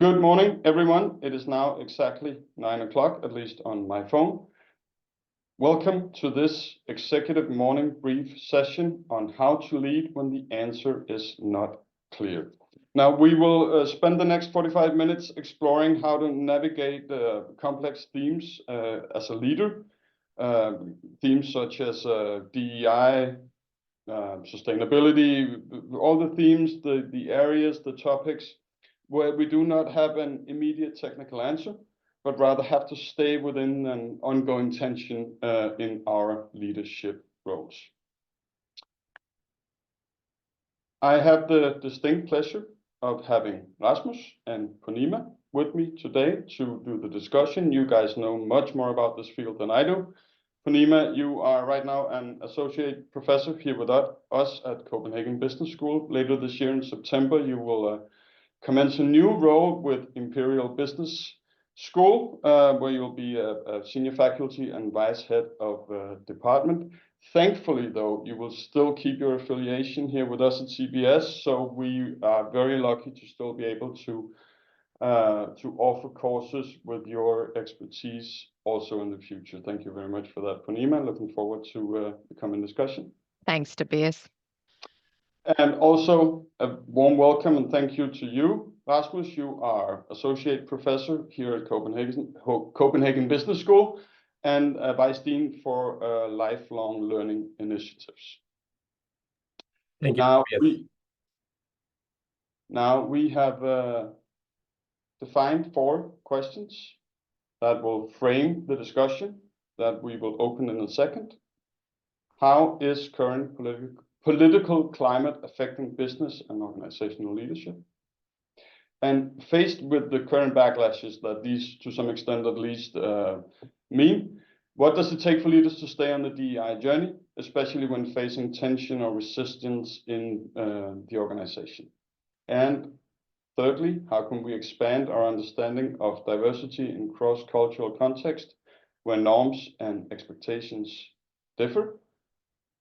Good morning, everyone. It is now exactly 9 o'clock, at least on my phone. Welcome to this executive morning brief session on how to lead when the answer is not clear. Now, we will spend the next 45 minutes exploring how to navigate complex themes as a leader. Themes such as DEI, sustainability, all the themes, the areas, the topics where we do not have an immediate technical answer, but rather have to stay within an ongoing tension in our leadership roles. I have the distinct pleasure of having Rasmus and Poornima with me today to do the discussion. You guys know much more about this field than I do. Poornima, you are right now an associate professor here with us at Copenhagen Business School. Later this year in September, you will commence a new role with Imperial Business School, where you'll be a senior faculty and vice head of department. Thankfully, though, you will still keep your affiliation here with us at CBS, so we are very lucky to still be able to offer courses with your expertise also in the future. Thank you very much for that, Poornima. Looking forward to the coming discussion. Thanks, Tobias. And also a warm welcome and thank you to you, Rasmus. You are associate professor here at Copenhagen Business School and vice dean for lifelong learning initiatives. Thank you. Now we have defined 4 questions that will frame the discussion that we will open in a second. How is current political climate affecting business and organizational leadership? And faced with the current backlashes that these, to some extent at least, mean, what does it take for leaders to stay on the DEI journey, especially when facing tension or resistance in the organization? And thirdly, how can we expand our understanding of diversity in cross-cultural context where norms and expectations differ?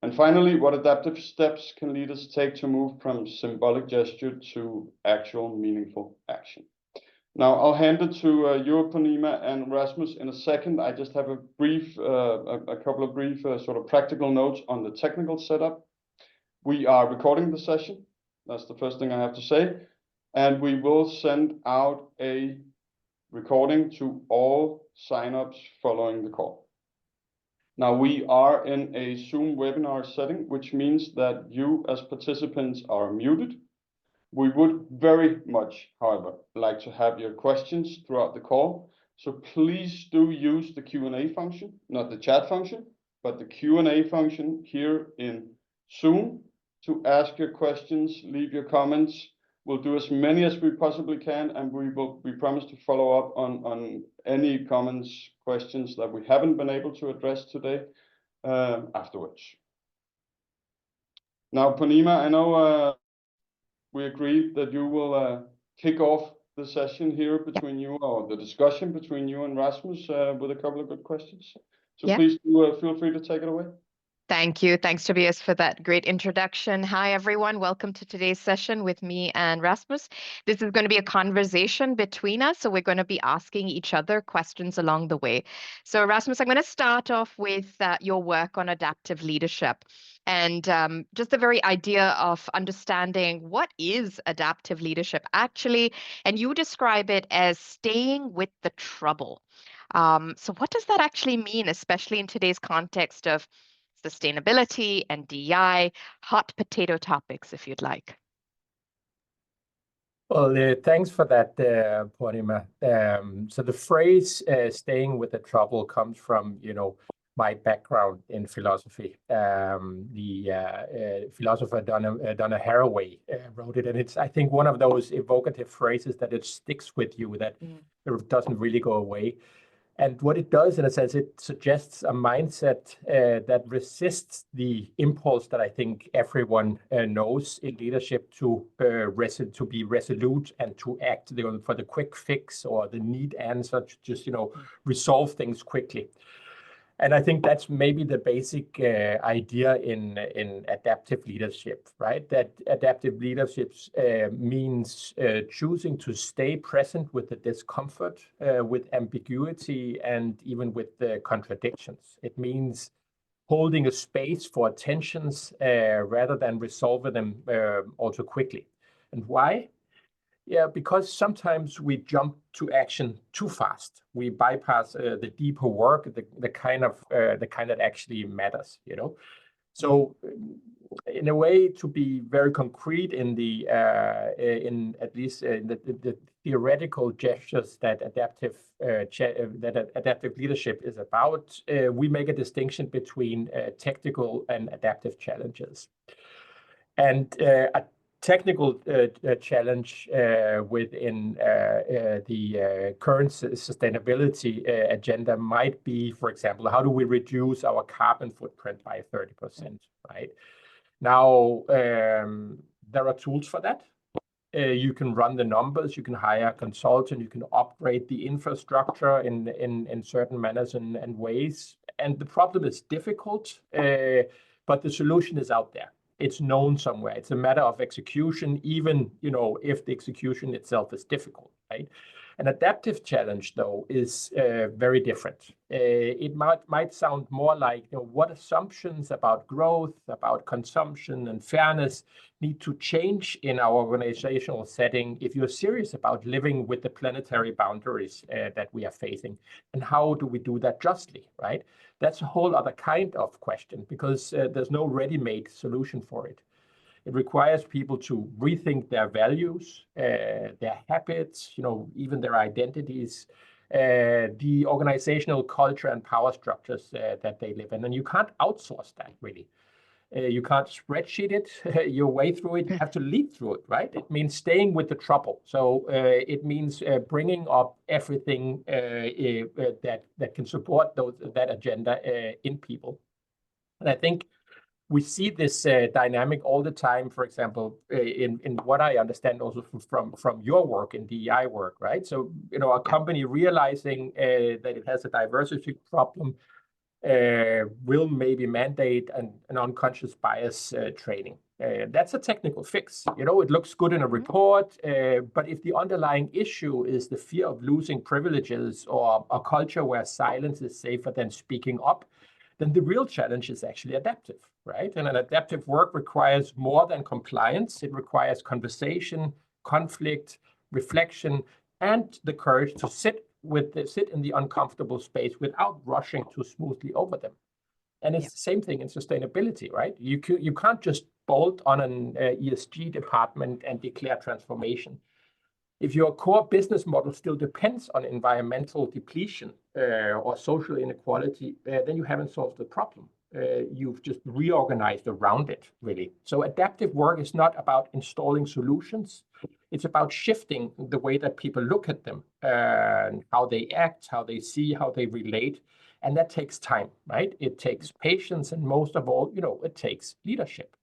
And finally, what adaptive steps can leaders take to move from symbolic gesture to actual meaningful action? Now, I'll hand it to you, Poornima and Rasmus, in a second. I just have a couple of brief sort of practical notes on the technical setup. We are recording the session. That's the first thing I have to say. And we will send out a recording to all signups following the call. Now, we are in a Zoom webinar setting, which means that you as participants are muted. We would very much, however, like to have your questions throughout the call. So please do use the Q&A function, not the chat function, but the Q&A function here in Zoom to ask your questions, leave your comments. We'll do as many as we possibly can, and we promise to follow up on any comments, questions that we haven't been able to address today afterwards. Now, Poornima, I know we agreed that you will kick off the session here between you, or the discussion between you and Rasmus with a couple of good questions. So please feel free to take it away. Thank you. Thanks, Tobias, for that great introduction. Hi, everyone. Welcome to today's session with me and Rasmus. This is going to be a conversation between us, so we're going to be asking each other questions along the way. So, Rasmus, I'm going to start off with your work on adaptive leadership and just the very idea of understanding what is adaptive leadership actually, and you describe it as staying with the trouble. So what does that actually mean, especially in today's context of sustainability and DEI, hot potato topics, if you'd like? Well, thanks for that, Poornima. So the phrase "staying with the trouble" comes from, my background in philosophy. The philosopher Donna Haraway wrote it, and it's, I think, one of those evocative phrases that it sticks with you, that it doesn't really go away. And what it does, in a sense, it suggests a mindset that resists the impulse that I think everyone knows in leadership to be resolute and to act for the quick fix or the neat answer to just, resolve things quickly. And I think that's maybe the basic idea in adaptive leadership, right? That adaptive leadership means choosing to stay present with the discomfort, with ambiguity, and even with the contradictions. It means holding a space for tensions rather than resolving them also quickly. And why? Yeah, because sometimes we jump to action too fast. We bypass the deeper work, the kind that actually matters, you know. So, in a way, to be very concrete in the in at least the theoretical gestures that adaptive leadership is about, we make a distinction between technical and adaptive challenges. And a technical challenge within the current sustainability agenda might be, for example, how do we reduce our carbon footprint by 30%, right? Now, there are tools for that. You can run the numbers, you can hire a consultant, you can upgrade the infrastructure in certain manners and ways. And the problem is difficult, but the solution is out there. It's known somewhere. It's a matter of execution, even, you know, if the execution itself is difficult, right? An adaptive challenge, though, is very different. It might sound more like, you know, what assumptions about growth, about consumption and fairness need to change in our organizational setting if you're serious about living with the planetary boundaries that we are facing. And how do we do that justly, right? That's a whole other kind of question, because there's no ready-made solution for it. It requires people to rethink their values, their habits, you know, even their identities, the organizational culture and power structures that they live in. And you can't outsource that, really. You can't spreadsheet it your way through it. You have to lead through it, right? It means staying with the trouble. So it means bringing up everything that can support that agenda in people. And I think we see this dynamic all the time, for example, in what I understand also from your work in DEI work, right? So, you know, a company realizing that it has a diversity problem will maybe mandate an unconscious bias training. That's a technical fix. You know, it looks good in a report, but if the underlying issue is the fear of losing privileges or a culture where silence is safer than speaking up, then the real challenge is actually adaptive, right? And an adaptive work requires more than compliance. It requires conversation, conflict, reflection, and the courage to sit in the uncomfortable space without rushing too smoothly over them. And it's the same thing in sustainability, right? You can't just bolt on an ESG department and declare transformation. If your core business model still depends on environmental depletion or social inequality, then you haven't solved the problem. You've just reorganized around it, really. So adaptive work is not about installing solutions. It's about shifting the way that people look at them, and how they act, how they see, how they relate. And that takes time, right? It takes patience, and most of all, you know, it takes leadership.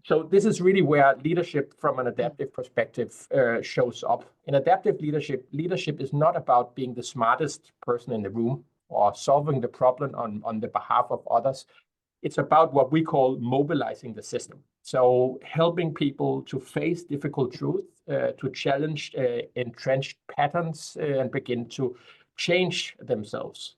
So this is really where leadership from an adaptive perspective shows up. In adaptive leadership, leadership is not about being the smartest person in the room or solving the problem on the behalf of others. It's about what we call mobilizing the system. So helping people to face difficult truth, to challenge entrenched patterns and begin to change themselves.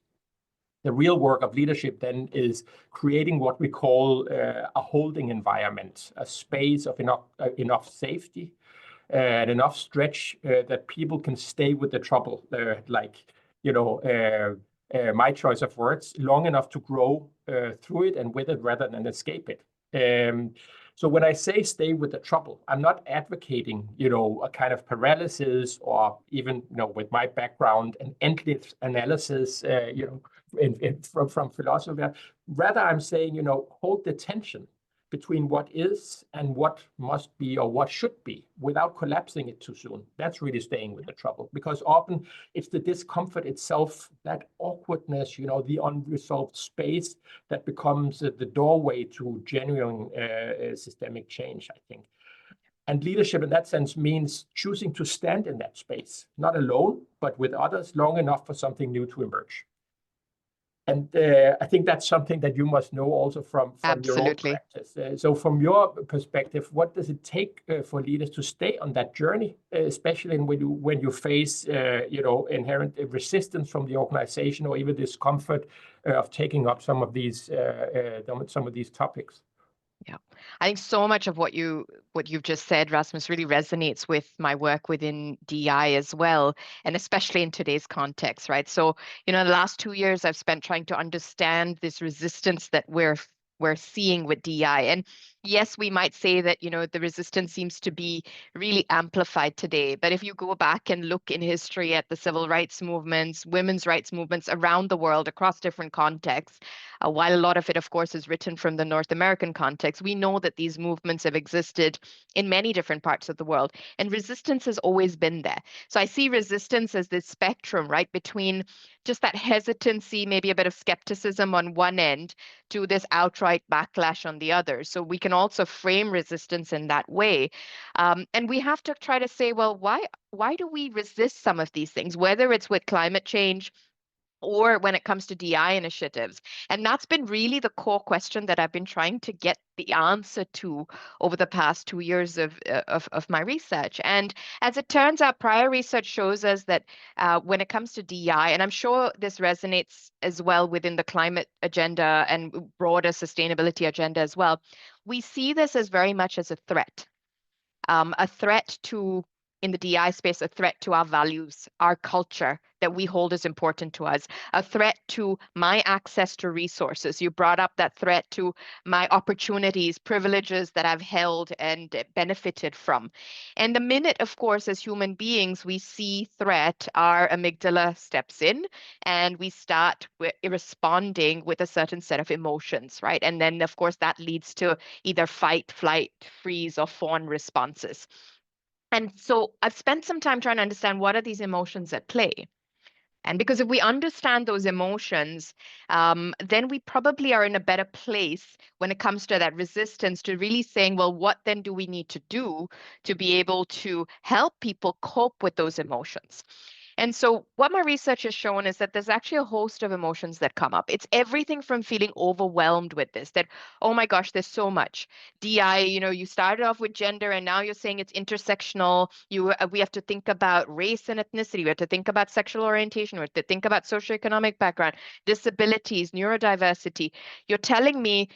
The real work of leadership then is creating what we call a holding environment, a space of enough safety and enough stretch that people can stay with the trouble, my choice of words, long enough to grow through it and with it rather than escape it. So when I say stay with the trouble, I'm not advocating, you know, a kind of paralysis or even, you know, with my background, an endless analysis, from philosophy. Rather, I'm saying, you know, hold the tension between what is and what must be or what should be without collapsing it too soon. That's really staying with the trouble, because often it's the discomfort itself, that awkwardness, you know, the unresolved space that becomes the doorway to genuine systemic change, I think. And leadership in that sense means choosing to stand in that space, not alone, but with others long enough for something new to emerge. And I think that's something that you must know also from your own Absolutely. practice. So from your perspective, what does it take for leaders to stay on that journey, especially when you face inherent resistance from the organization or even discomfort of taking up some of these topics? Yeah, I think so much of what you've just said, Rasmus, really resonates with my work within DEI as well, and especially in today's context, right? So, the last 2 years I've spent trying to understand this resistance that we're seeing with DEI. And yes, we might say that, the resistance seems to be really amplified today. But if you go back and look in history at the civil rights movements, women's rights movements around the world across different contexts, while a lot of it, of course, is written from the North American context, we know that these movements have existed in many different parts of the world, and resistance has always been there. So I see resistance as this spectrum, right, between just that hesitancy, maybe a bit of skepticism on one end, to this outright backlash on the other. So we can also frame resistance in that way. And we have to try to say, well, why do we resist some of these things, whether it's with climate change or when it comes to DI initiatives? And that's been really the core question that I've been trying to get the answer to over the past 2 years of my research. And as it turns out, prior research shows us that when it comes to DI, and I'm sure this resonates as well within the climate agenda and broader sustainability agenda as well, we see this as very much as a threat to, in the DI space, a threat to our values, our culture that we hold as important to us, a threat to my access to resources. You brought up that threat to my opportunities, privileges that I've held and benefited from. And the minute, of course, as human beings, we see threat, our amygdala steps in and we start responding with a certain set of emotions, right? And then, of course, that leads to either fight, flight, freeze, or fawn responses. And so I've spent some time trying to understand what are these emotions at play. And because if we understand those emotions, then we probably are in a better place when it comes to that resistance to really saying, well, what then do we need to do to be able to help people cope with those emotions? And so what my research has shown is that there's actually a host of emotions that come up. It's everything from feeling overwhelmed with this, that, oh my gosh, there's so much. DI, you started off with gender and now you're saying it's intersectional. We have to think about race and ethnicity. We have to think about sexual orientation. We have to think about socioeconomic background, disabilities, neurodiversity. You're telling me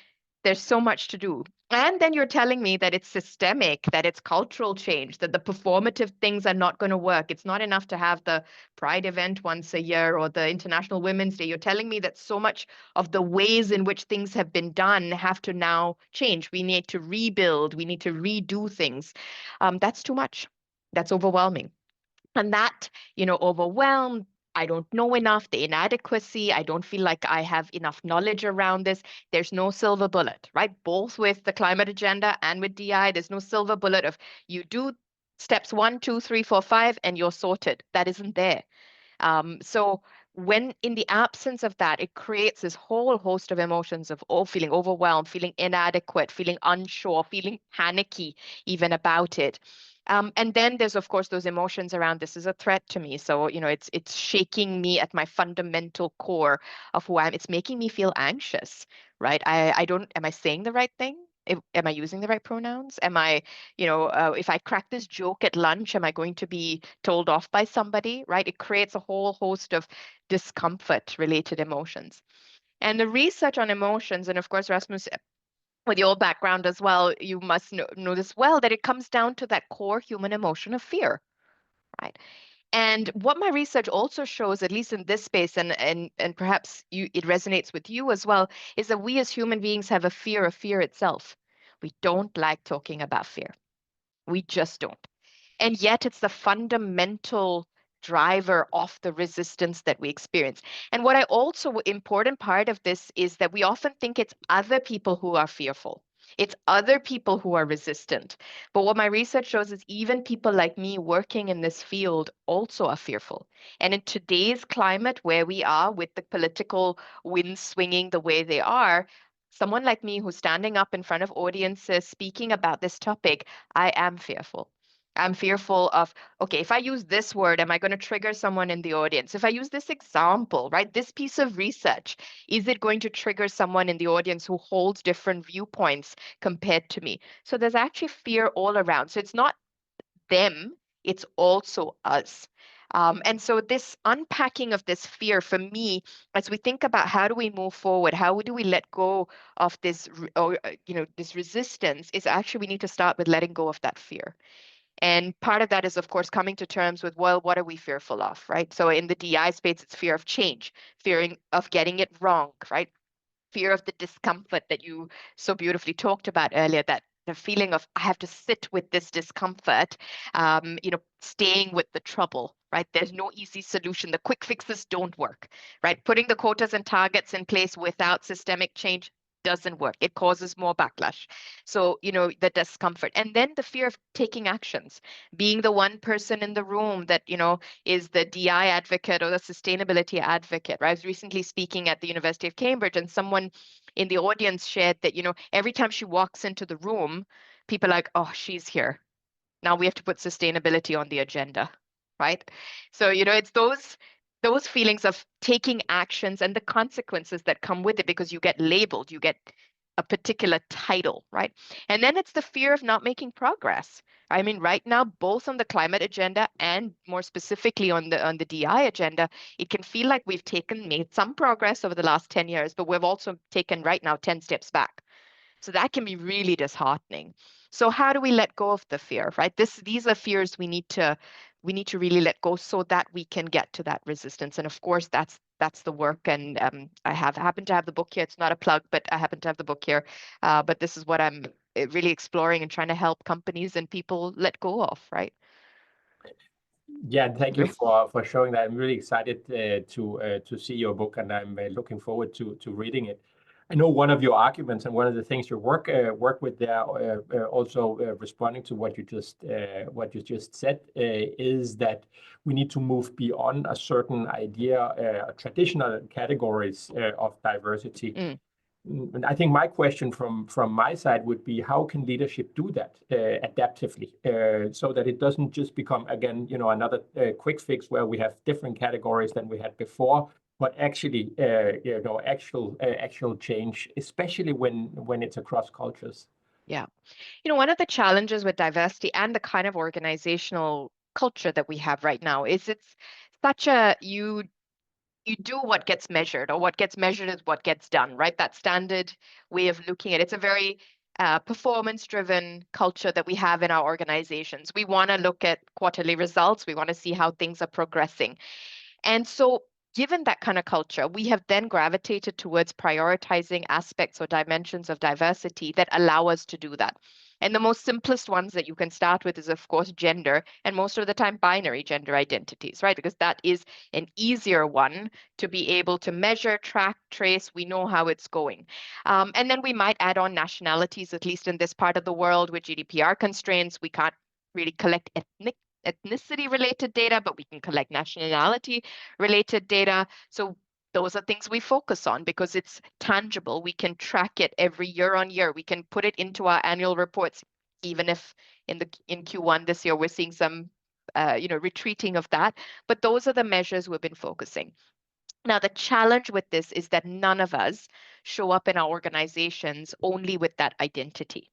there's so much to do. And then you're telling me that it's systemic, that it's cultural change, that the performative things are not going to work. It's not enough to have the Pride event once a year or the International Women's Day. You're telling me that so much of the ways in which things have been done have to now change. We need to rebuild. We need to redo things. That's too much. That's overwhelming. And that, overwhelmed, I don't know enough, the inadequacy, I don't feel like I have enough knowledge around this. There's no silver bullet, right? Both with the climate agenda and with DI, there's no silver bullet of you do steps 1, 2, 3, 4, 5, and you're sorted. That isn't there. So when in the absence of that, it creates this whole host of emotions of feeling overwhelmed, feeling inadequate, feeling unsure, feeling panicky even about it. And then there's, of course, those emotions around this is a threat to me. So, it's shaking me at my fundamental core of who I am. It's making me feel anxious, right? Am I saying the right thing? Am I using the right pronouns? Am I, if I crack this joke at lunch, am I going to be told off by somebody, right? It creates a whole host of discomfort-related emotions. And the research on emotions, and of course, Rasmus, with your background as well, you must know this well, that it comes down to that core human emotion of fear, right? And what my research also shows, at least in this space, and perhaps it resonates with you as well, is that we as human beings have a fear of fear itself. We don't like talking about fear. We just don't. And yet it's the fundamental driver of the resistance that we experience. And what I also, important part of this is that we often think it's other people who are fearful. It's other people who are resistant. But what my research shows is even people like me working in this field also are fearful. And in today's climate where we are with the political winds swinging the way they are, someone like me who's standing up in front of audiences speaking about this topic, I am fearful. I'm fearful of, okay, if I use this word, am I going to trigger someone in the audience? If I use this example, right, this piece of research, is it going to trigger someone in the audience who holds different viewpoints compared to me? So there's actually fear all around. So it's not them, it's also us. And so this unpacking of this fear for me, as we think about how do we move forward, how do we let go of this, this resistance, is actually we need to start with letting go of that fear. And part of that is, of course, coming to terms with, well, what are we fearful of, right? So in the DI space, it's fear of change, fearing of getting it wrong, right? Fear of the discomfort that you so beautifully talked about earlier, that the feeling of I have to sit with this discomfort, staying with the trouble, right? There's no easy solution. The quick fixes don't work, right? Putting the quotas and targets in place without systemic change doesn't work. It causes more backlash. So, the discomfort. And then the fear of taking actions, being the one person in the room that, is the DI advocate or the sustainability advocate, right? I was recently speaking at the University of Cambridge, and someone in the audience shared that, every time she walks into the room, people are like, oh, she's here. Now we have to put sustainability on the agenda, right? So, it's those feelings of taking actions and the consequences that come with it, because you get labeled, you get a particular title, right? And then it's the fear of not making progress. I mean, right now, both on the climate agenda and more specifically on the DI agenda, it can feel like we've made some progress over the last 10 years, but we've also taken right now 10 steps back. So that can be really disheartening. So how do we let go of the fear, right? These are fears we need to really let go so that we can get to that resistance. And of course, that's the work. And I happen to have the book here. It's not a plug, but I happen to have the book here. But this is what I'm really exploring and trying to help companies and people let go of, right? Yeah, and thank you for showing that. I'm really excited to see your book, and I'm looking forward to reading it. I know one of your arguments and one of the things you work with there, also responding to what you just said, is that we need to move beyond a certain idea, traditional categories of diversity. Mm. And I think my question from my side would be, how can leadership do that adaptively, so that it doesn't just become, again, another quick fix where we have different categories than we had before, but actually, actual change, especially when it's across cultures. Yeah. One of the challenges with diversity and the kind of organizational culture that we have right now is it's such a you do what gets measured, or what gets measured is what gets done, right? That standard way of looking at it. It's a very performance-driven culture that we have in our organizations. We want to look at quarterly results. We want to see how things are progressing. And so, given that kind of culture, we have then gravitated towards prioritizing aspects or dimensions of diversity that allow us to do that. And the most simplest ones that you can start with is, of course, gender, and most of the time binary gender identities, right? Because that is an easier one to be able to measure, track, trace. We know how it's going. And then we might add on nationalities, at least in this part of the world with GDPR constraints. We can't really collect ethnicity related data, but we can collect nationality related data. So those are things we focus on because it's tangible. We can track it every year on year. We can put it into our annual reports, even if in Q1 this year we're seeing some retreating of that. But those are the measures we've been focusing. Now, the challenge with this is that none of us show up in our organizations only with that identity.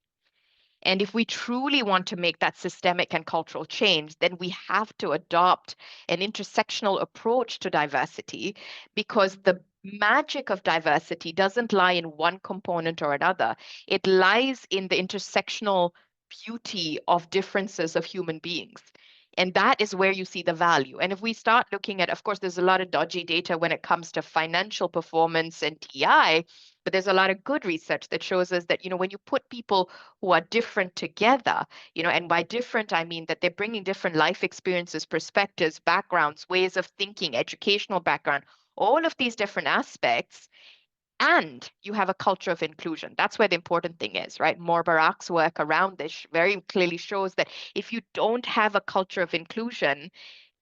And if we truly want to make that systemic and cultural change, then we have to adopt an intersectional approach to diversity, because the magic of diversity doesn't lie in one component or another. It lies in the intersectional beauty of differences of human beings. And that is where you see the value. And if we start looking at, of course, there's a lot of dodgy data when it comes to financial performance and DEI, but there's a lot of good research that shows us that, when you put people who are different together, and by different, I mean that they're bringing different life experiences, perspectives, backgrounds, ways of thinking, educational background, all of these different aspects, and you have a culture of inclusion. That's where the important thing is, right? Barak's work around this very clearly shows that if you don't have a culture of inclusion,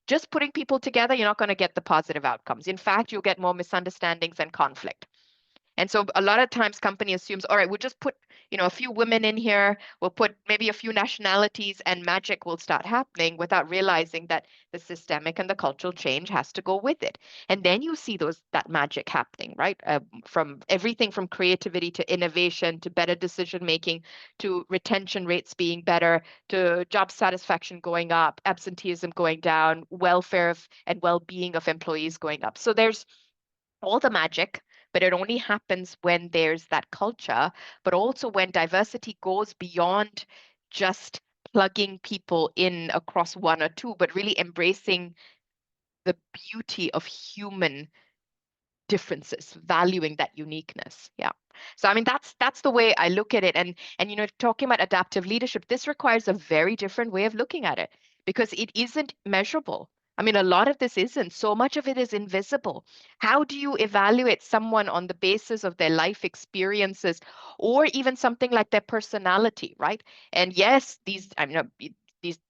just putting people together, you're not going to get the positive outcomes. In fact, you'll get more misunderstandings and conflict. And so a lot of times company assumes, all right, we'll just put, a few women in here, we'll put maybe a few nationalities and magic will start happening without realizing that the systemic and the cultural change has to go with it. And then you see that magic happening, right? From everything from creativity to innovation to better decision making to retention rates being better to job satisfaction going up, absenteeism going down, welfare and well-being of employees going up. So there's all the magic, but it only happens when there's that culture, but also when diversity goes beyond just plugging people in across one or two, but really embracing the beauty of human differences, valuing that uniqueness. Yeah. So I mean that's the way I look at it. And talking about adaptive leadership, this requires a very different way of looking at it because it isn't measurable. I mean, a lot of this isn't. So much of it is invisible. How do you evaluate someone on the basis of their life experiences or even something like their personality, right? And yes,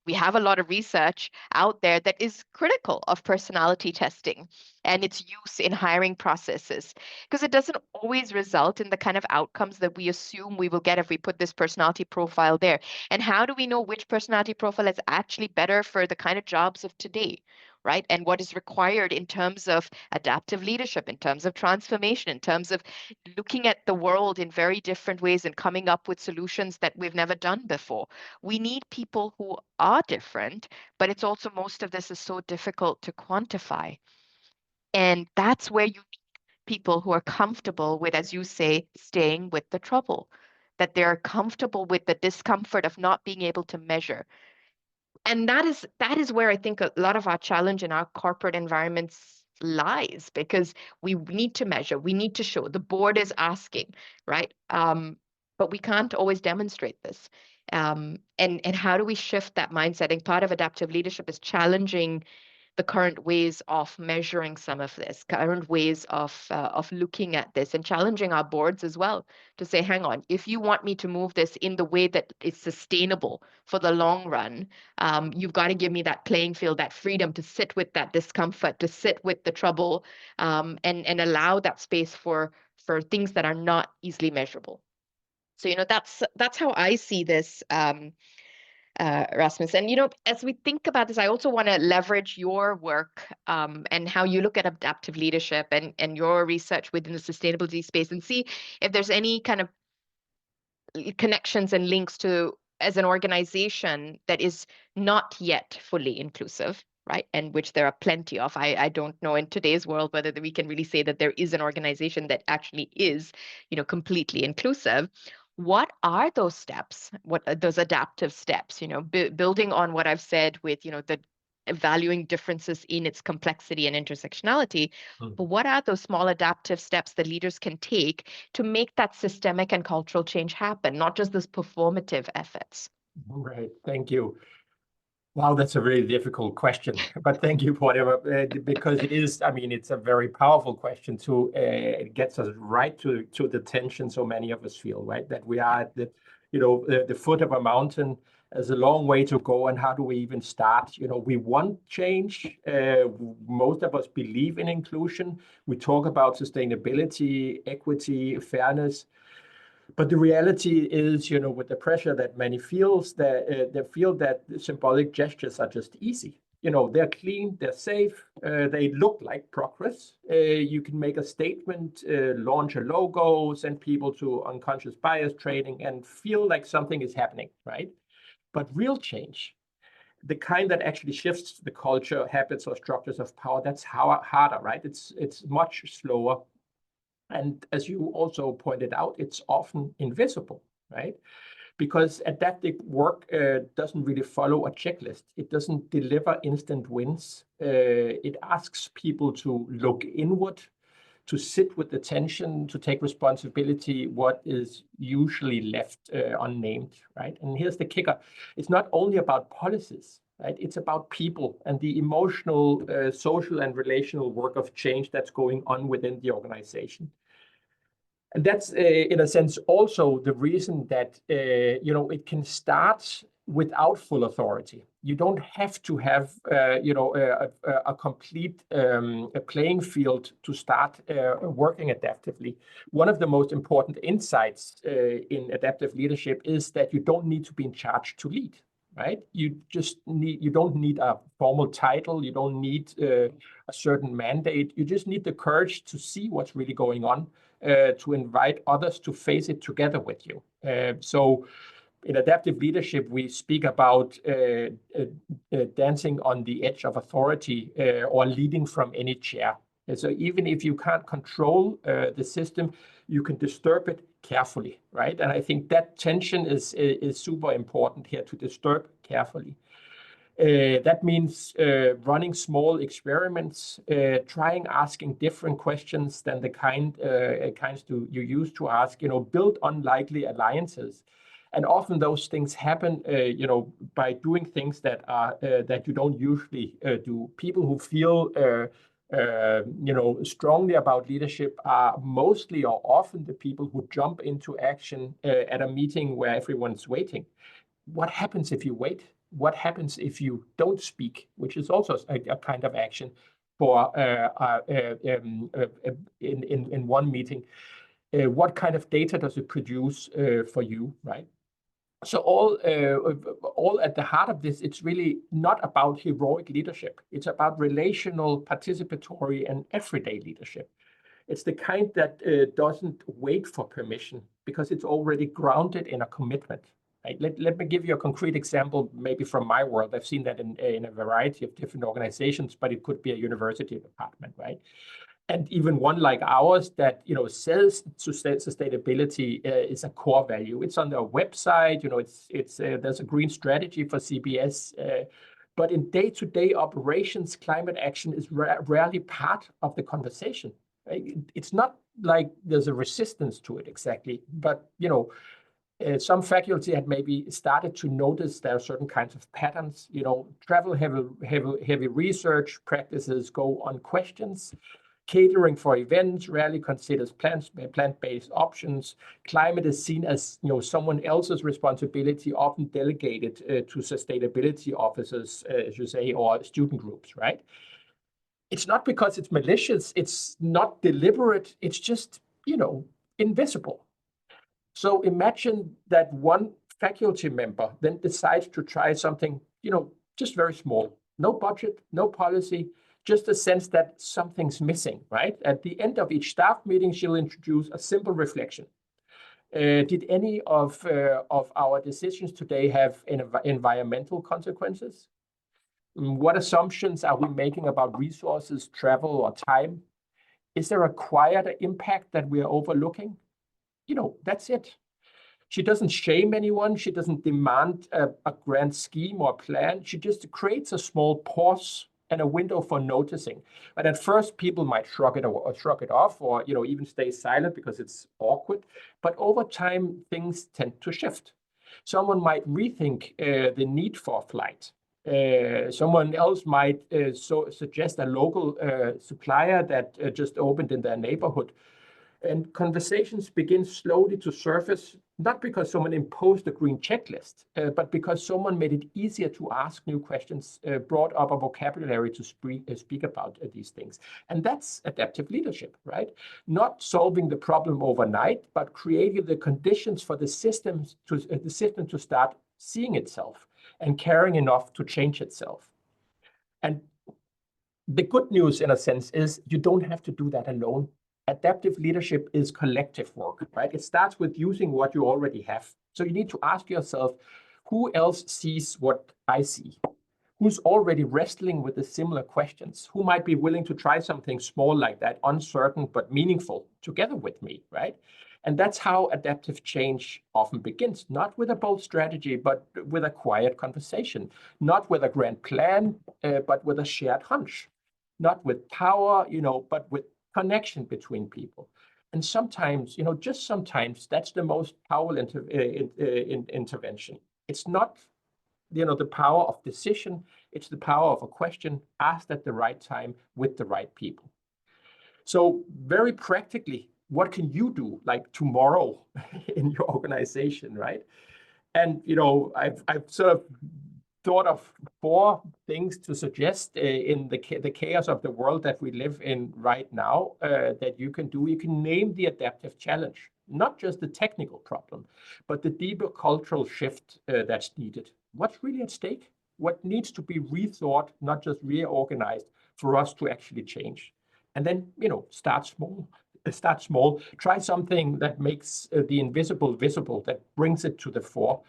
we have a lot of research out there that is critical of personality testing and its use in hiring processes because it doesn't always result in the kind of outcomes that we assume we will get if we put this personality profile there. And how do we know which personality profile is actually better for the kind of jobs of today, right? And what is required in terms of adaptive leadership, in terms of transformation, in terms of looking at the world in very different ways and coming up with solutions that we've never done before. We need people who are different, but it's also most of this is so difficult to quantify. And that's where you need people who are comfortable with, as you say, staying with the trouble, that they're comfortable with the discomfort of not being able to measure. And that is where I think a lot of our challenge in our corporate environments lies, because we need to measure, we need to show. The board is asking, right? But we can't always demonstrate this. And how do we shift that mindset? And part of adaptive leadership is challenging the current ways of measuring some of this, current ways of looking at this, and challenging our boards as well to say, hang on, if you want me to move this in the way that is sustainable for the long run, you've got to give me that playing field, that freedom to sit with that discomfort, to sit with the trouble, and allow that space for things that are not easily measurable. So that's how I see this. Rasmus. And, as we think about this, I also want to leverage your work and how you look at adaptive leadership and your research within the sustainability space and see if there's any kind of connections and links to as an organization that is not yet fully inclusive, right? And which there are plenty of. I don't know in today's world whether we can really say that there is an organization that actually is, completely inclusive. What are those steps? What are those adaptive steps? Building on what I've said with, the valuing differences in its complexity and intersectionality. But what are those small adaptive steps that leaders can take to make that systemic and cultural change happen, not just those performative efforts? Right. Thank you. Wow, that's a really difficult question, but thank you, Poornima, because it is, I mean, it's a very powerful question to, it gets us right to the tension so many of us feel, right? That we are at the foot of a mountain. There's a long way to go, and how do we even start? We want change. Most of us believe in inclusion. We talk about sustainability, equity, fairness. But the reality is, with the pressure that many feels, that they feel that symbolic gestures are just easy. They're clean, they're safe, they look like progress. You can make a statement, launch a logo, send people to unconscious bias training, and feel like something is happening, right? But real change, the kind that actually shifts the culture, habits, or structures of power, that's harder, right? It's much slower. And as you also pointed out, it's often invisible, right? Because adaptive work doesn't really follow a checklist. It doesn't deliver instant wins. It asks people to look inward, to sit with the tension, to take responsibility, what is usually left unnamed, right? And here's the kicker. It's not only about policies, right? It's about people and the emotional, social, and relational work of change that's going on within the organization. And that's, in a sense, also the reason that, it can start without full authority. You don't have to have a complete playing field to start working adaptively. One of the most important insights in adaptive leadership is that you don't need to be in charge to lead, right? You don't need a formal title. You don't need a certain mandate. You just need the courage to see what's really going on, to invite others to face it together with you. So in adaptive leadership, we speak about dancing on the edge of authority or leading from any chair. And so even if you can't control the system, you can disturb it carefully, right? And I think that tension is super important here, to disturb carefully. That means running small experiments, trying asking different questions than the kinds you used to ask, build unlikely alliances. And often those things happen, by doing things that you don't usually do. People who feel, strongly about leadership are mostly or often the people who jump into action at a meeting where everyone's waiting. What happens if you wait? What happens if you don't speak, which is also a kind of action for in one meeting? What kind of data does it produce for you, right? So all at the heart of this, it's really not about heroic leadership. It's about relational, participatory, and everyday leadership. It's the kind that doesn't wait for permission because it's already grounded in a commitment. Right? Let me give you a concrete example, maybe from my world. I've seen that in a variety of different organizations, but it could be a university department, right? And even one like ours that says sustainability is a core value. It's on their website. There's a green strategy for CBS, but in day-to-day operations, climate action is rarely part of the conversation. Right? It's not like there's a resistance to it exactly, but some faculty had maybe started to notice there are certain kinds of patterns. Travel heavy research practices go unquestioned. Catering for events rarely considers plant-based options. Climate is seen as someone else's responsibility, often delegated to sustainability officers, as you say, or student groups, right? It's not because it's malicious. It's not deliberate. It's just, invisible. So imagine that one faculty member then decides to try something, just very small. No budget, no policy, just a sense that something's missing, right? At the end of each staff meeting, she'll introduce a simple reflection. Did any of our decisions today have environmental consequences? What assumptions are we making about resources, travel, or time? Is there a quieter impact that we are overlooking? That's it. She doesn't shame anyone. She doesn't demand a grand scheme or plan. She just creates a small pause and a window for noticing. But at first, people might shrug it off, or even stay silent because it's awkward. But over time, things tend to shift. Someone might rethink the need for a flight. Someone else might suggest a local supplier that just opened in their neighborhood. And conversations begin slowly to surface, not because someone imposed a green checklist, but because someone made it easier to ask new questions, brought up a vocabulary to speak about these things. And that's adaptive leadership, right? Not solving the problem overnight, but creating the conditions for the system to start seeing itself and caring enough to change itself. And the good news, in a sense, is you don't have to do that alone. Adaptive leadership is collective work, right? It starts with using what you already have. So you need to ask yourself, who else sees what I see? Who's already wrestling with the similar questions? Who might be willing to try something small like that, uncertain but meaningful, together with me, right? And that's how adaptive change often begins, not with a bold strategy, but with a quiet conversation, not with a grand plan, but with a shared hunch, not with power, but with connection between people. And sometimes, just sometimes, that's the most powerful intervention. It's not, the power of decision. It's the power of a question asked at the right time with the right people. So very practically, what can you do like tomorrow in your organization, right? And, I've sort of thought of 4 things to suggest in the chaos of the world that we live in right now that you can do. You can name the adaptive challenge, not just the technical problem, but the deeper cultural shift that's needed. What's really at stake? What needs to be rethought, not just reorganized, for us to actually change? And then, start small. Start small. Try something that makes the invisible visible, that brings it to the fore.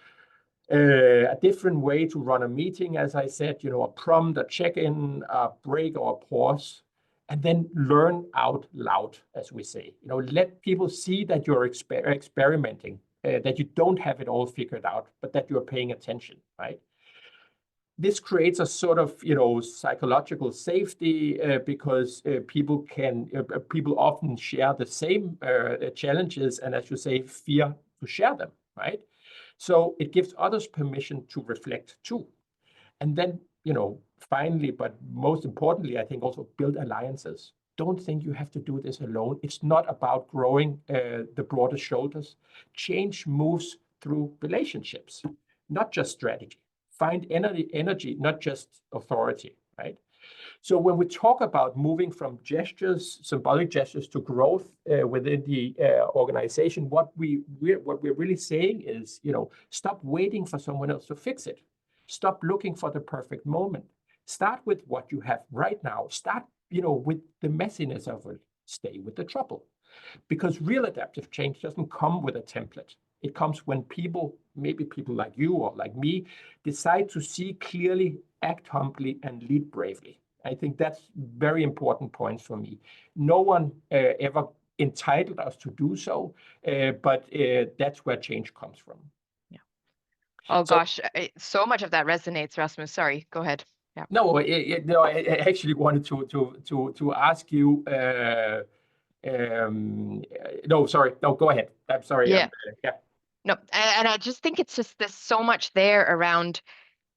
A different way to run a meeting, as I said, a prompt, a check-in, a break or a pause, and then learn out loud, as we say. Let people see that you're experimenting, that you don't have it all figured out, but that you're paying attention, right? This creates a sort of, psychological safety because people often share the same challenges and, as you say, fear to share them, right? So it gives others permission to reflect too. And then, finally, but most importantly, I think also build alliances. Don't think you have to do this alone. It's not about growing the broader shoulders. Change moves through relationships, not just strategy. Find energy, not just authority, right? So when we talk about moving from gestures, symbolic gestures, to growth within the organization, what we're really saying is, stop waiting for someone else to fix it. Stop looking for the perfect moment. Start with what you have right now. Start, with the messiness of it. Stay with the trouble. Because real adaptive change doesn't come with a template. It comes when people, maybe people like you or like me, decide to see clearly, act humbly, and lead bravely. I think that's very important points for me. No one ever entitled us to do so, but that's where change comes from. Yeah. Oh gosh, so much of that resonates, Rasmus. Sorry, go ahead. Yeah. No, I actually wanted to ask you. No, sorry. No, go ahead. I'm sorry. Yeah. Yeah. No, and I just think it's just there's so much there around,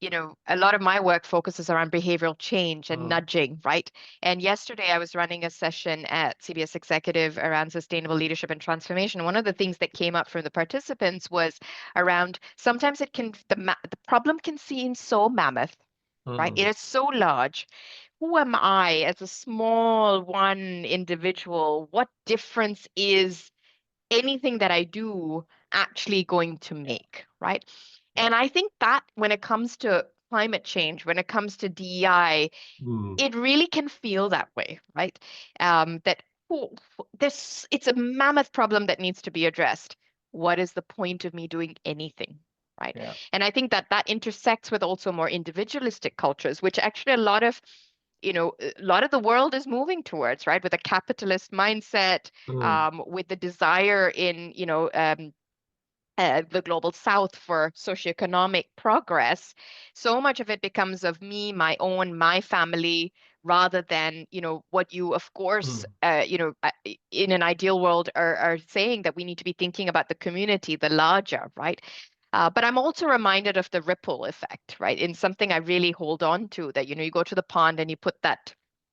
a lot of my work focuses around behavioral change and nudging, right? And yesterday I was running a session at CBS Executive around sustainable leadership and transformation. One of the things that came up from the participants was around sometimes the problem can seem so mammoth, right? It is so large. Who am I as a small one individual? What difference is anything that I do actually going to make, right? And I think that when it comes to climate change, when it comes to DEI, it really can feel that way, right? That it's a mammoth problem that needs to be addressed. What is the point of me doing anything, right? Yeah. And I think that intersects with also more individualistic cultures, which actually a lot of the world is moving towards, right? With a capitalist mindset, with the desire in, the global south for socioeconomic progress. So much of it becomes of me, my family, rather than, what you, of course, in an ideal world are saying that we need to be thinking about the community, the larger, right? But I'm also reminded of the ripple effect, right? In something I really hold on to, that, you go to the pond and you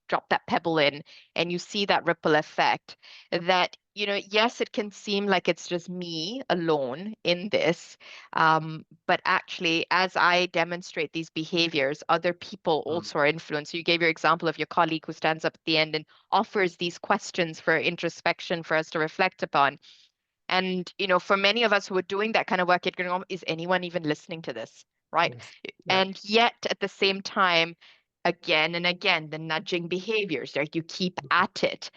drop that pebble in and you see that ripple effect, that, yes, it can seem like it's just me alone in this. But actually, as I demonstrate these behaviors, other people also are influenced. You gave your example of your colleague who stands up at the end and offers these questions for introspection for us to reflect upon. And, for many of us who are doing that kind of work, it's going, is anyone even listening to this? Right. Yes. Yeah. And yet at the same time, again and again, the nudging behaviors, right? You keep at it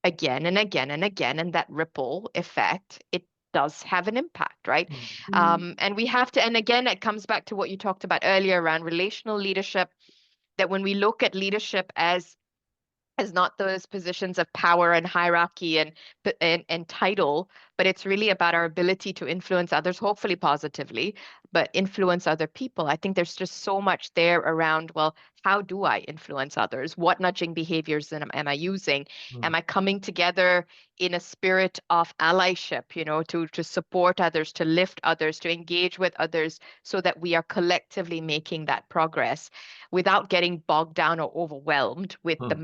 again and again and again, and that ripple effect, it does have an impact, right? And we have to, and again, it comes back to what you talked about earlier around relational leadership, that when we look at leadership as not those positions of power and hierarchy and title, but it's really about our ability to influence others, hopefully positively, but influence other people. I think there's just so much there around, well, how do I influence others? What nudging behaviors am I using? Am I coming together in a spirit of allyship, to support others, to lift others, to engage with others, so that we are collectively making that progress without getting bogged down or overwhelmed with the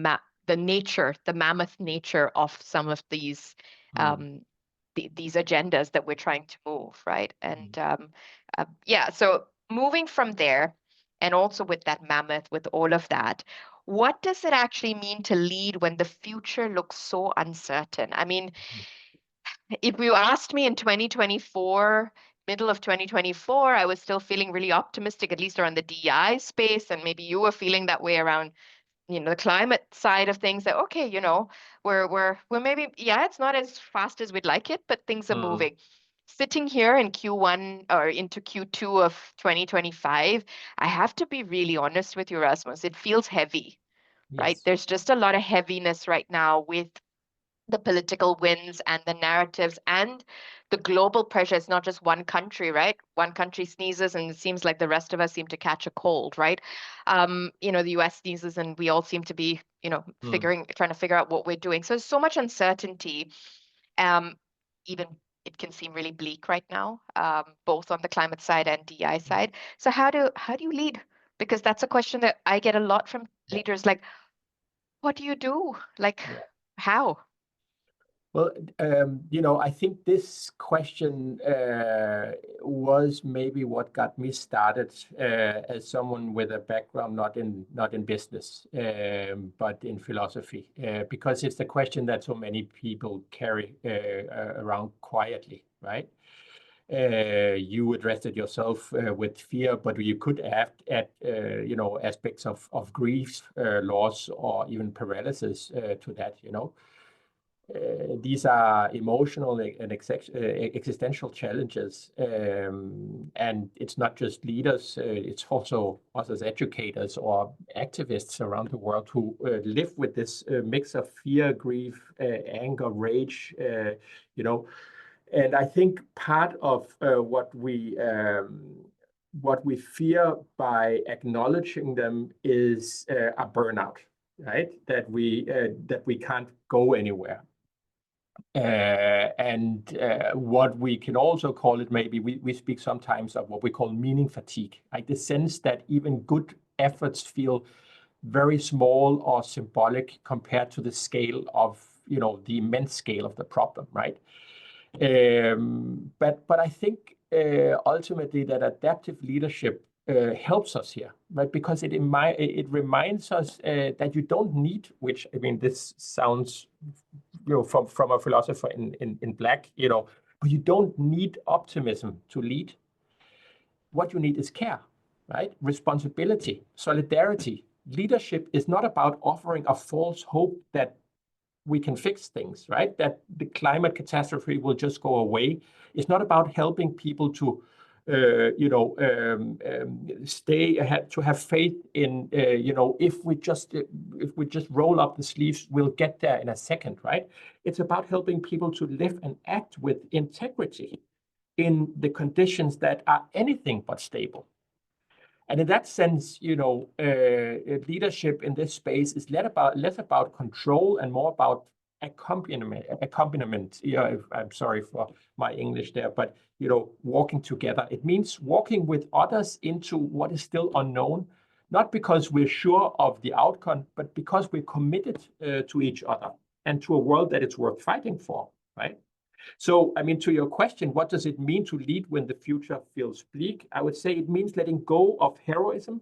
mammoth nature of some of these these agendas that we're trying to move, right? And so moving from there, and also with that mammoth, with all of that. What does it actually mean to lead when the future looks so uncertain? I mean, if you asked me in 2024, middle of 2024, I was still feeling really optimistic, at least around the DEI space, and maybe you were feeling that way around, the climate side of things. That okay, we're maybe, yeah, it's not as fast as we'd like it, but things are moving. Sitting here in Q1 or into Q2 of 2025, I have to be really honest with you, Rasmus. It feels heavy, right? Yes. There's just a lot of heaviness right now with the political winds and the narratives and the global pressure. It's not just one country, right? One country sneezes and it seems like the rest of us seem to catch a cold, right? The US sneezes and we all seem to be, trying to figure out what we're doing. So there's so much uncertainty. Even it can seem really bleak right now, both on the climate side and DI side. So how do you lead? Because that's a question that I get a lot from leaders, like, what do you do? Like, how? Well, I think this question was maybe what got me started as someone with a background not in business, but in philosophy, because it's the question that so many people carry around quietly, right? You addressed it yourself with fear, but you could add aspects of grief, loss, or even paralysis to that, These are emotional and existential challenges. And it's not just leaders, it's also us as educators or activists around the world who live with this mix of fear, grief, anger, rage, And I think part of what we fear by acknowledging them is a burnout, right? That we can't go anywhere. What we can also call it, maybe we speak sometimes of what we call meaning fatigue, like the sense that even good efforts feel very small or symbolic compared to the scale of, the immense scale of the problem, right? But I think ultimately that adaptive leadership helps us here, right? Because it reminds us that you don't need, which, I mean, this sounds, from a philosopher in black, but you don't need optimism to lead. What you need is care, right? Responsibility, solidarity. Leadership is not about offering a false hope that we can fix things, right? That the climate catastrophe will just go away. It's not about helping people to, stay ahead, to have faith in, if we just roll up the sleeves, we'll get there in a second, right? It's about helping people to live and act with integrity in the conditions that are anything but stable. And in that sense, leadership in this space is less about control and more about accompaniment. I'm sorry for my English there, but walking together. It means walking with others into what is still unknown, not because we're sure of the outcome, but because we're committed to each other and to a world that it's worth fighting for, right? So, I mean, to your question, what does it mean to lead when the future feels bleak? I would say it means letting go of heroism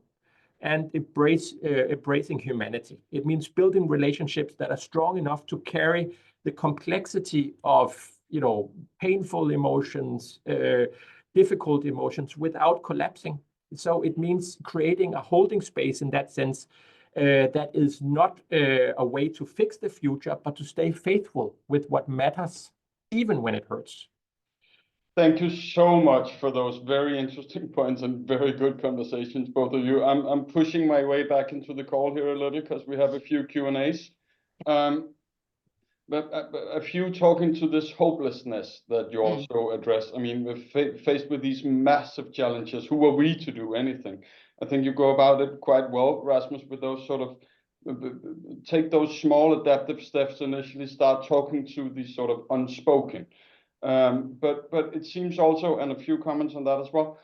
and embracing humanity. It means building relationships that are strong enough to carry the complexity of, painful emotions, difficult emotions without collapsing. So it means creating a holding space in that sense that is not a way to fix the future, but to stay faithful with what matters, even when it hurts. Thank you so much for those very interesting points and very good conversations, both of you. I'm pushing my way back into the call here a little because we have a few Q&As. But a few talking to this hopelessness that you also address. I mean, we're faced with these massive challenges. Who are we to do anything? I think you go about it quite well, Rasmus, with those sort of take those small adaptive steps initially, start talking to the sort of unspoken. But it seems also, and a few comments on that as well,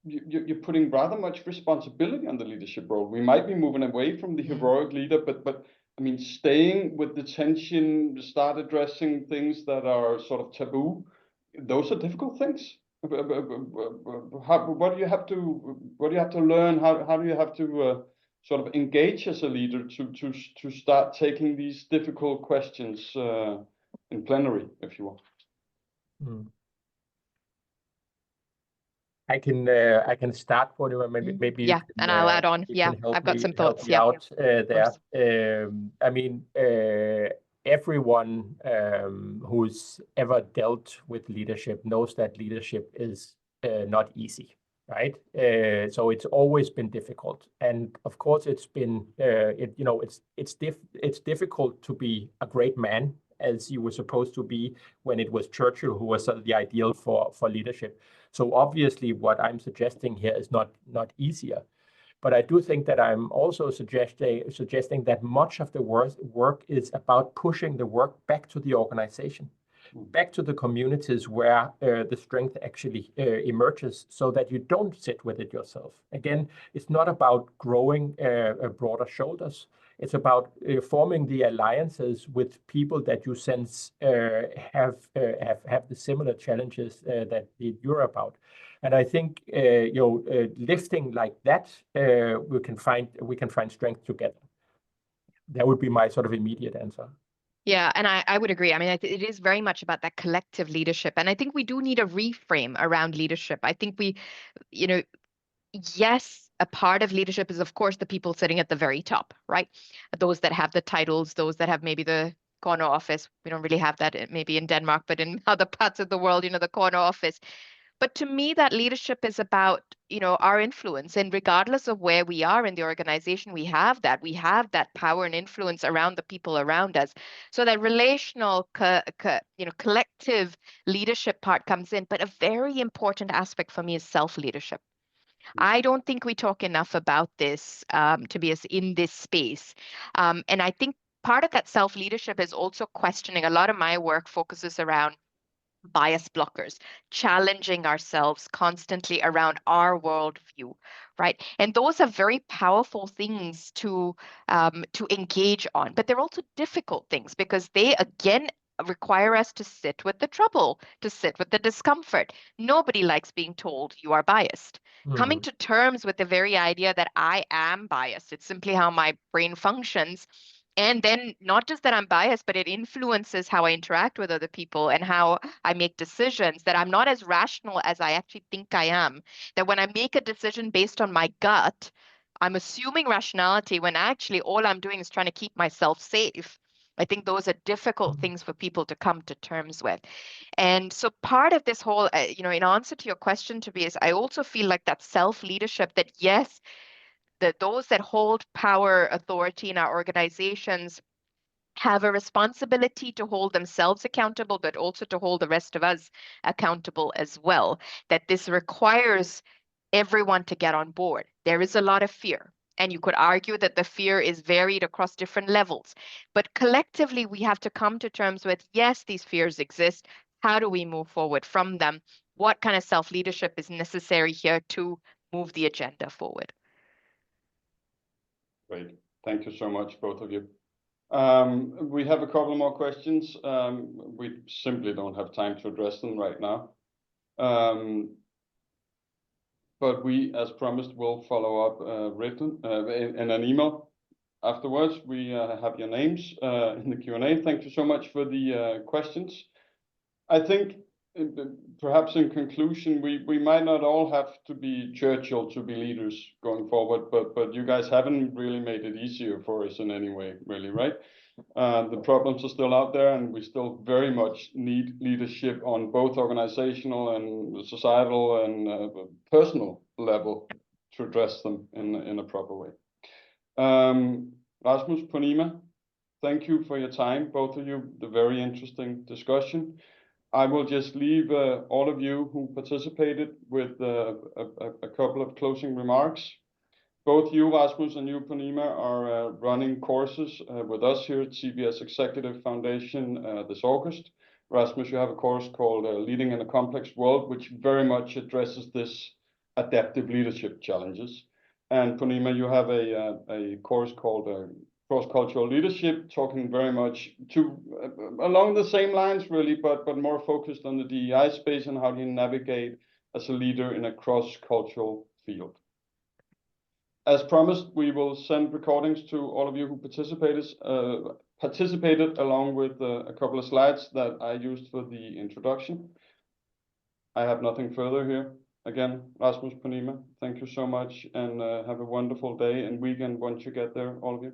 you're putting rather much responsibility on the leadership role. We might be moving away from the heroic leader, but I mean, staying with the tension, start addressing things that are sort of taboo. Those are difficult things. what do you have to learn? How do you have to sort of engage as a leader to start taking these difficult questions in plenary, if you will? I can start, Poornima. Maybe you yeah, can, and I'll add on. you Yeah, can help I've got me, some help thoughts. me Yeah, out there. I mean, everyone who's ever dealt with leadership knows that leadership is not easy, right? So it's always been difficult, and of course, it's been it's difficult to be a great man, as you were supposed to be when it was Churchill who was the ideal for leadership. So obviously, what I'm suggesting here is not easier. But I do think that I'm also suggesting that much of the work is about pushing the work back to the organization, back to the communities where the strength actually emerges, so that you don't sit with it yourself. Again, it's not about growing broader shoulders. It's about forming the alliances with people that you sense have the similar challenges that you're about. And I think lifting like that, we can find strength together. That would be my sort of immediate answer. Yeah, and I would agree. I mean, it is very much about that collective leadership. And I think we do need a reframe around leadership. I think yes, a part of leadership is, of course, the people sitting at the very top, right? Those that have the titles, those that have maybe the corner office. We don't really have that maybe in Denmark, but in other parts of the world, the corner office. But to me, that leadership is about, our influence. And regardless of where we are in the organization, we have that power and influence around the people around us. So that relational, collective leadership part comes in. But a very important aspect for me is self-leadership. I don't think we talk enough about this, Tobias, in this space. And I think part of that self-leadership is also questioning. A lot of my work focuses around bias blockers, challenging ourselves constantly around our worldview, right? And those are very powerful things to engage on, but they're also difficult things because they, again, require us to sit with the trouble, to sit with the discomfort. Nobody likes being told you are biased. Coming to terms with the very idea that I am biased, it's simply how my brain functions. And then not just that I'm biased, but it influences how I interact with other people and how I make decisions, that I'm not as rational as I actually think I am. That when I make a decision based on my gut, I'm assuming rationality when actually all I'm doing is trying to keep myself safe. I think those are difficult things for people to come to terms with. And so part of this whole, in answer to your question, Tobias, I also feel like that self-leadership, that yes, that those that hold power, authority in our organizations have a responsibility to hold themselves accountable, but also to hold the rest of us accountable as well. That this requires everyone to get on board. There is a lot of fear, and you could argue that the fear is varied across different levels. But collectively, we have to come to terms with, yes, these fears exist. How do we move forward from them? What kind of self-leadership is necessary here to move the agenda forward? Great. Thank you so much, both of you. We have a couple more questions. We simply don't have time to address them right now. But we, as promised, will follow up written in an email afterwards. We have your names in the Q&A. Thank you so much for the questions. I think perhaps in conclusion, we might not all have to be Churchill to be leaders going forward, but you guys haven't really made it easier for us in any way, really, right? The problems are still out there, and we still very much need leadership on both organizational and societal and personal level to address them in a proper way. Rasmus, Poornima, thank you for your time, both of you. The very interesting discussion. I will just leave all of you who participated with a couple of closing remarks. Both you, Rasmus, and you, Poornima, are running courses with us here at CBS Executive Foundation this August. Rasmus, you have a course called Leading in a Complex World, which very much addresses this adaptive leadership challenges. And Poornima, you have a course called Cross-Cultural Leadership, talking very much along the same lines, really, but more focused on the DEI space and how do you navigate as a leader in a cross-cultural field. As promised, we will send recordings to all of you who participated along with a couple of slides that I used for the introduction. I have nothing further here. Again, Rasmus, Poornima, thank you so much, and have a wonderful day and weekend once you get there, all of you.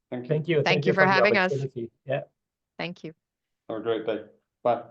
Thank you. Thank you. Thank you for the having us. opportunity. Yeah. Thank you. Have a great day. Bye.